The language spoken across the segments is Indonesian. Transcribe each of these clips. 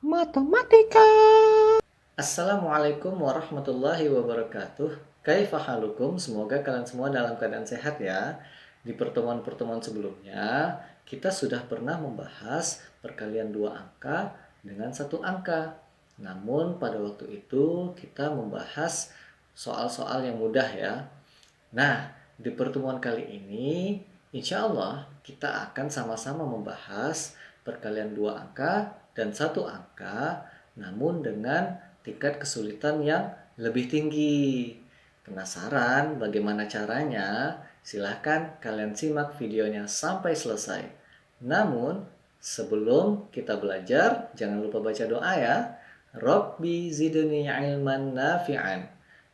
Matematika. Assalamualaikum warahmatullahi wabarakatuh. Kaifa halukum? Semoga kalian semua dalam keadaan sehat ya. Di pertemuan-pertemuan sebelumnya, kita sudah pernah membahas perkalian dua angka dengan satu angka. Namun pada waktu itu kita membahas soal-soal yang mudah ya. Nah, di pertemuan kali ini, insya Allah kita akan sama-sama membahas perkalian dua angka dan satu angka, namun dengan tingkat kesulitan yang lebih tinggi. Penasaran bagaimana caranya? Silahkan kalian simak videonya sampai selesai. Namun, sebelum kita belajar, jangan lupa baca doa ya. Rabbi zidni ilman nafi'an.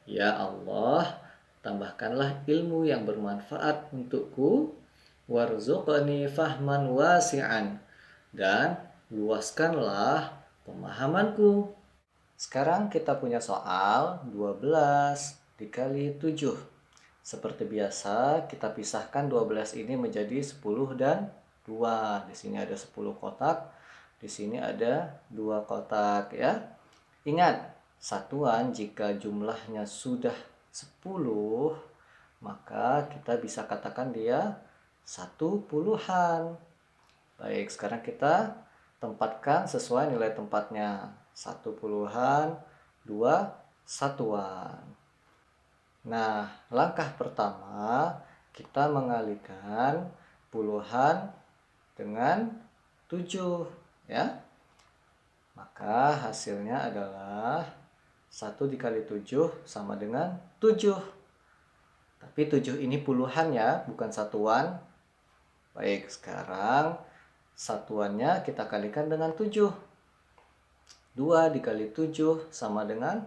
Ya Allah, tambahkanlah ilmu yang bermanfaat untukku, warzuqni fahman wasi'an, dan luaskanlah pemahamanku. Sekarang kita punya soal 12 dikali 7. Seperti biasa, kita pisahkan 12 ini menjadi 10 dan 2. Di sini ada 10 kotak, di sini ada 2 kotak ya. Ingat, satuan jika jumlahnya sudah 10, maka kita bisa katakan dia satu puluhan. Baik, sekarang kita tempatkan sesuai nilai tempatnya. Satu puluhan, dua satuan. Nah, langkah pertama kita mengalihkan puluhan dengan 7 ya. Maka hasilnya adalah 1 dikali 7 sama dengan 7. Tapi 7 ini puluhan ya, bukan satuan. Baik, sekarang satuannya kita kalikan dengan 7. 2 dikali 7 sama dengan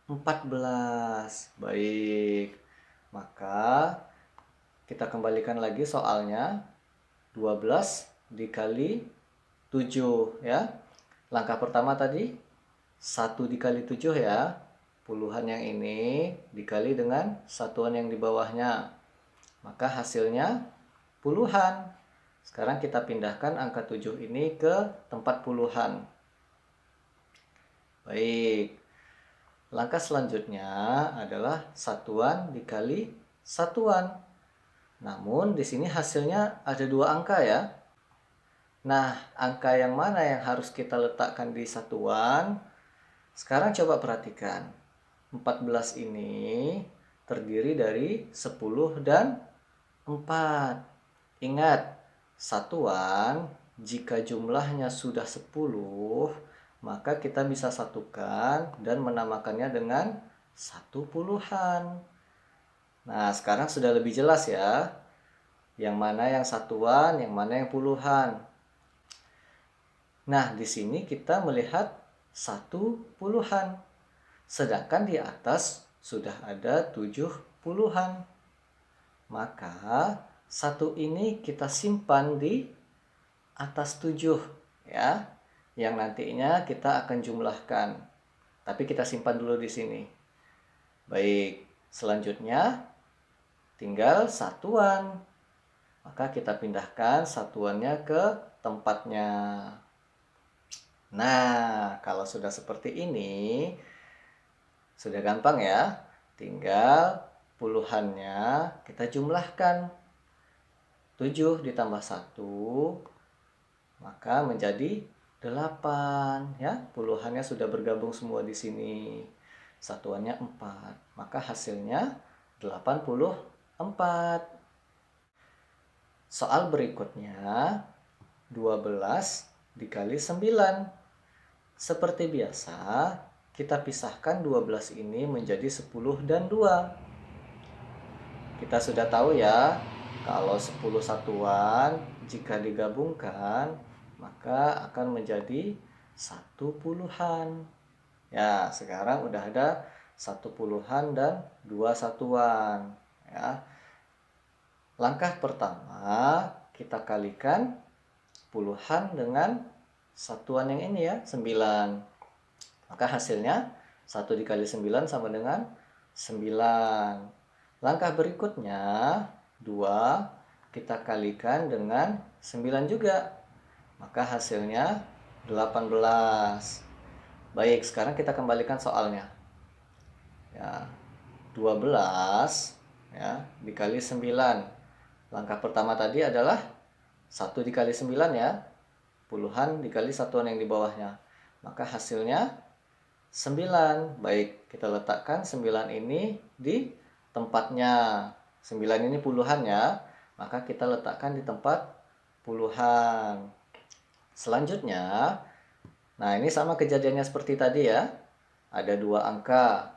14. Baik, maka kita kembalikan lagi soalnya. 12 dikali 7 ya. Langkah pertama tadi 1 dikali 7 ya. Puluhan yang ini dikali dengan satuan yang di bawahnya. Maka hasilnya puluhan. Sekarang kita pindahkan angka 7 ini ke tempat puluhan. Baik. Langkah selanjutnya adalah satuan dikali satuan. Namun di sini hasilnya ada 2 angka ya. Nah, angka yang mana yang harus kita letakkan di satuan? Sekarang coba perhatikan. 14 ini terdiri dari 10 dan 4. Ingat, satuan jika jumlahnya sudah 10, maka kita bisa satukan dan menamakannya dengan satu puluhan. Nah, sekarang sudah lebih jelas ya. Yang mana yang satuan, yang mana yang puluhan. Nah, di sini kita melihat satu puluhan. Sedangkan di atas sudah ada 7 puluhan. Maka satu ini kita simpan di atas 7 ya. Yang nantinya kita akan jumlahkan. Tapi kita simpan dulu di sini. Baik, selanjutnya tinggal satuan. Maka kita pindahkan satuannya ke tempatnya. Nah, kalau sudah seperti ini, sudah gampang ya. Tinggal puluhannya kita jumlahkan. 7 ditambah 1, maka menjadi 8 ya. Puluhannya sudah bergabung semua di sini. Satuannya 4. Maka hasilnya 84. Soal berikutnya 12 dikali 9. Seperti biasa, kita pisahkan 12 ini menjadi 10 dan 2. Kita sudah tahu ya, kalau 10 satuan jika digabungkan maka akan menjadi satu puluhan. Ya, sekarang udah ada satu puluhan dan 2 satuan. Ya. Langkah pertama, kita kalikan puluhan dengan satuan yang ini ya, 9. Maka hasilnya 1 dikali 9 sama dengan 9. Langkah berikutnya, 2 kita kalikan dengan 9 juga. Maka hasilnya 18. Baik, sekarang kita kembalikan soalnya. Ya, 12 ya dikali 9. Langkah pertama tadi adalah 1 dikali 9 ya. Puluhan dikali satuan yang di bawahnya. Maka hasilnya 9. Baik, kita letakkan 9 ini di tempatnya. 9 ini puluhan ya. Maka kita letakkan di tempat puluhan. Selanjutnya, nah ini sama kejadiannya seperti tadi ya. Ada dua angka.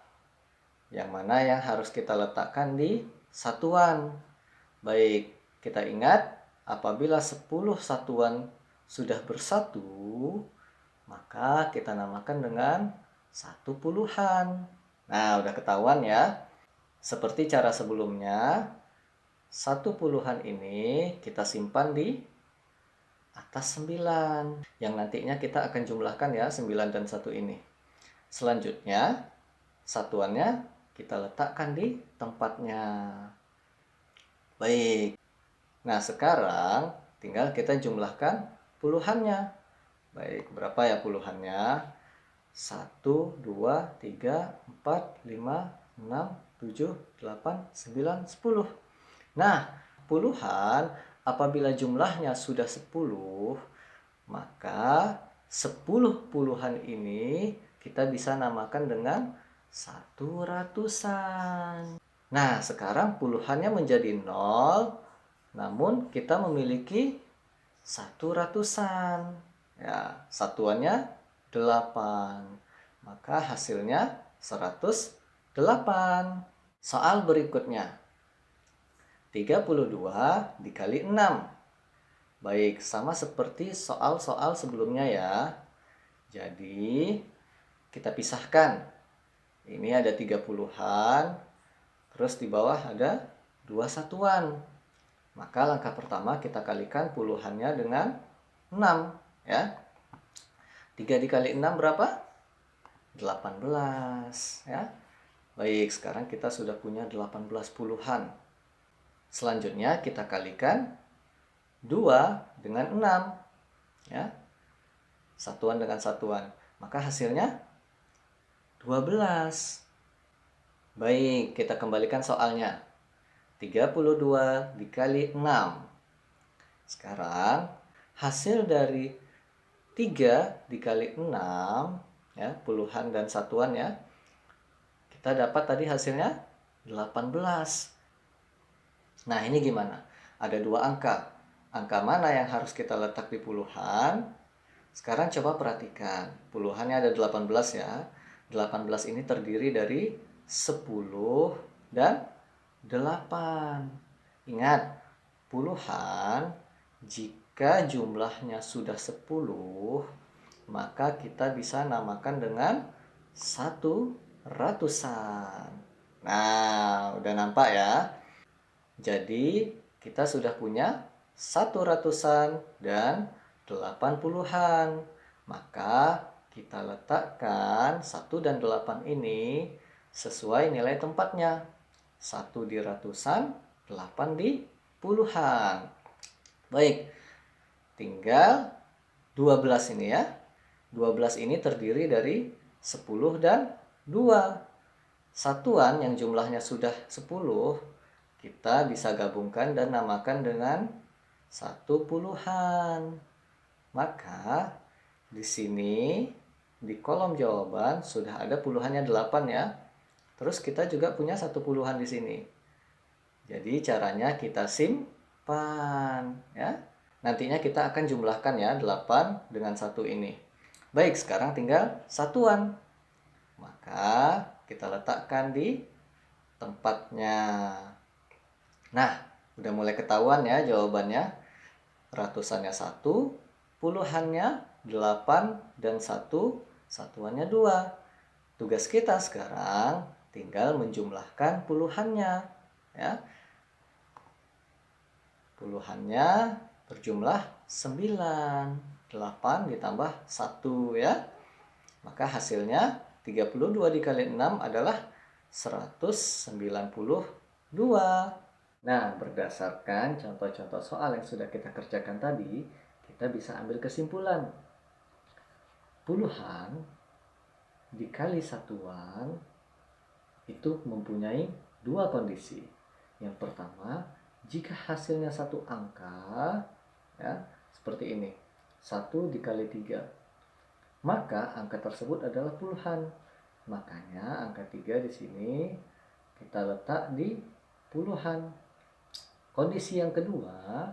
Yang mana yang harus kita letakkan di satuan. Baik, kita ingat apabila 10 satuan sudah bersatu, maka kita namakan dengan satu puluhan. Nah, udah ketahuan ya. Seperti cara sebelumnya, satu puluhan ini kita simpan di atas 9. Yang nantinya kita akan jumlahkan ya, 9 dan 1 ini. Selanjutnya, satuannya kita letakkan di tempatnya. Baik. Nah, sekarang tinggal kita jumlahkan puluhannya. Baik, berapa ya puluhannya? 1, 2, 3, 4, 5, 6, 7, 8, 9, 10. Nah, puluhan apabila jumlahnya sudah 10, maka 10 puluhan ini kita bisa namakan dengan satu ratusan. Nah, sekarang puluhannya menjadi 0, namun kita memiliki satu ratusan. Ya, satuannya 8. Maka hasilnya 108. Soal berikutnya. 32 dikali 6. Baik, sama seperti soal-soal sebelumnya ya. Jadi, kita pisahkan. Ini ada 3 puluhan, terus di bawah ada 2 satuan. Maka langkah pertama kita kalikan puluhannya dengan 6 ya. 3 dikali 6 berapa? 18 ya. Baik, sekarang kita sudah punya 18 puluhan. Selanjutnya kita kalikan 2 dengan 6 ya. Satuan dengan satuan. Maka hasilnya 12. Baik, kita kembalikan soalnya. 32 dikali 6. Sekarang hasil dari 3 dikali 6 ya, puluhan dan satuan ya. Kita dapat tadi hasilnya 18. Nah, ini gimana? Ada dua angka. Angka mana yang harus kita letak di puluhan? Sekarang coba perhatikan. Puluhannya ada 18 ya. 18 ini terdiri dari 10 dan 8. Ingat, puluhan jika jumlahnya sudah 10, maka kita bisa namakan dengan satu ratusan. Nah, udah nampak ya. Jadi, kita sudah punya satu ratusan dan 8 puluhan. Maka kita letakkan 1 dan 8 ini sesuai nilai tempatnya. 1 di ratusan, 8 di puluhan. Baik, tinggal 12 ini ya. 12 ini terdiri dari 10 dan 2. Satuan yang jumlahnya sudah 10, kita bisa gabungkan dan namakan dengan satu puluhan. Maka di sini di kolom jawaban sudah ada puluhannya 8 ya. Terus kita juga punya satu puluhan di sini. Jadi caranya kita simpan ya. Nantinya kita akan jumlahkan ya 8 dengan 1 ini. Baik, sekarang tinggal satuan. Maka kita letakkan di tempatnya. Nah, udah mulai ketahuan ya jawabannya. Ratusannya 1, puluhannya 8 dan 1, satuannya 2. Tugas kita sekarang tinggal menjumlahkan puluhannya ya. Puluhannya berjumlah 9. 8 ditambah 1 ya. Maka hasilnya 32 dikali 6 adalah 192. Nah, berdasarkan contoh-contoh soal yang sudah kita kerjakan tadi, kita bisa ambil kesimpulan puluhan dikali satuan itu mempunyai dua kondisi. Yang pertama, jika hasilnya satu angka, ya, seperti ini, 1 dikali 3, maka angka tersebut adalah puluhan. Makanya angka 3 di sini kita letak di puluhan. Kondisi yang kedua,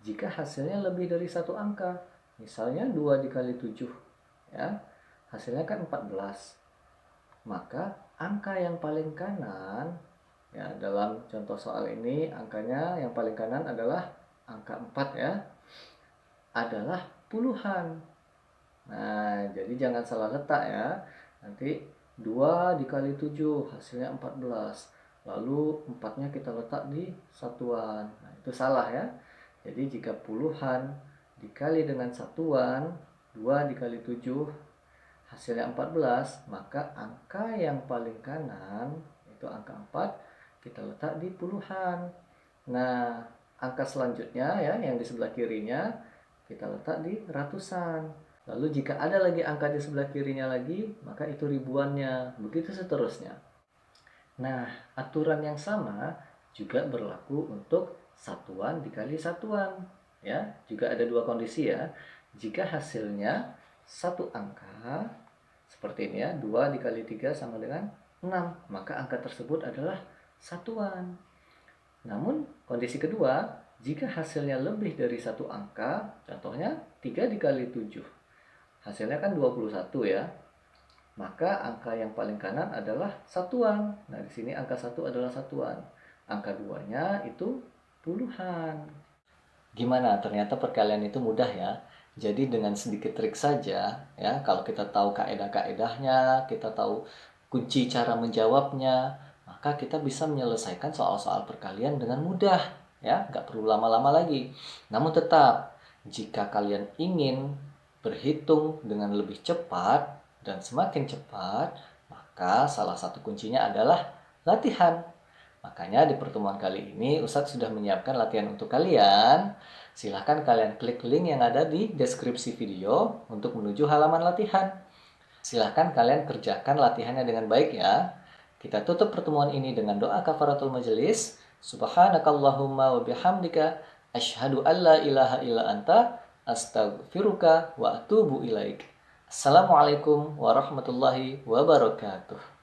jika hasilnya lebih dari satu angka, misalnya 2 dikali 7, ya, hasilnya kan 14. Maka angka yang paling kanan, ya, dalam contoh soal ini angkanya yang paling kanan adalah angka 4, ya, adalah puluhan. Nah, jadi jangan salah letak ya. Nanti 2 dikali 7 hasilnya 14. Lalu 4-nya kita letak di satuan. Nah, itu salah ya. Jadi jika puluhan dikali dengan satuan, 2 dikali 7 hasilnya 14, maka angka yang paling kanan, itu angka 4, kita letak di puluhan. Nah, angka selanjutnya ya, yang di sebelah kirinya, kita letak di ratusan. Lalu jika ada lagi angka di sebelah kirinya lagi, maka itu ribuannya. Begitu seterusnya. Nah, aturan yang sama juga berlaku untuk satuan dikali satuan. Ya, juga ada dua kondisi ya. Jika hasilnya satu angka, seperti ini ya, 2 dikali 3 sama dengan 6, maka angka tersebut adalah satuan. Namun, kondisi kedua, jika hasilnya lebih dari satu angka, contohnya 3 dikali 7, hasilnya kan 21 ya, maka angka yang paling kanan adalah satuan. Nah, di sini angka 1 adalah satuan. Angka 2-nya itu puluhan. Gimana? Ternyata perkalian itu mudah ya. Jadi dengan sedikit trik saja, ya, kalau kita tahu kaedah-kaedahnya, kita tahu kunci cara menjawabnya, maka kita bisa menyelesaikan soal-soal perkalian dengan mudah, ya, nggak perlu lama-lama lagi. Namun tetap, jika kalian ingin berhitung dengan lebih cepat dan semakin cepat, maka salah satu kuncinya adalah latihan. Makanya di pertemuan kali ini Ustadz sudah menyiapkan latihan untuk kalian. Silahkan kalian klik link yang ada di deskripsi video untuk menuju halaman latihan. Silahkan kalian kerjakan latihannya dengan baik ya. Kita tutup pertemuan ini dengan doa kafaratul majelis. Subhanakallahumma wa bihamdika asyhadu an la ilaha illa anta astaghfiruka wa atubu ilaik. Assalamualaikum warahmatullahi wabarakatuh.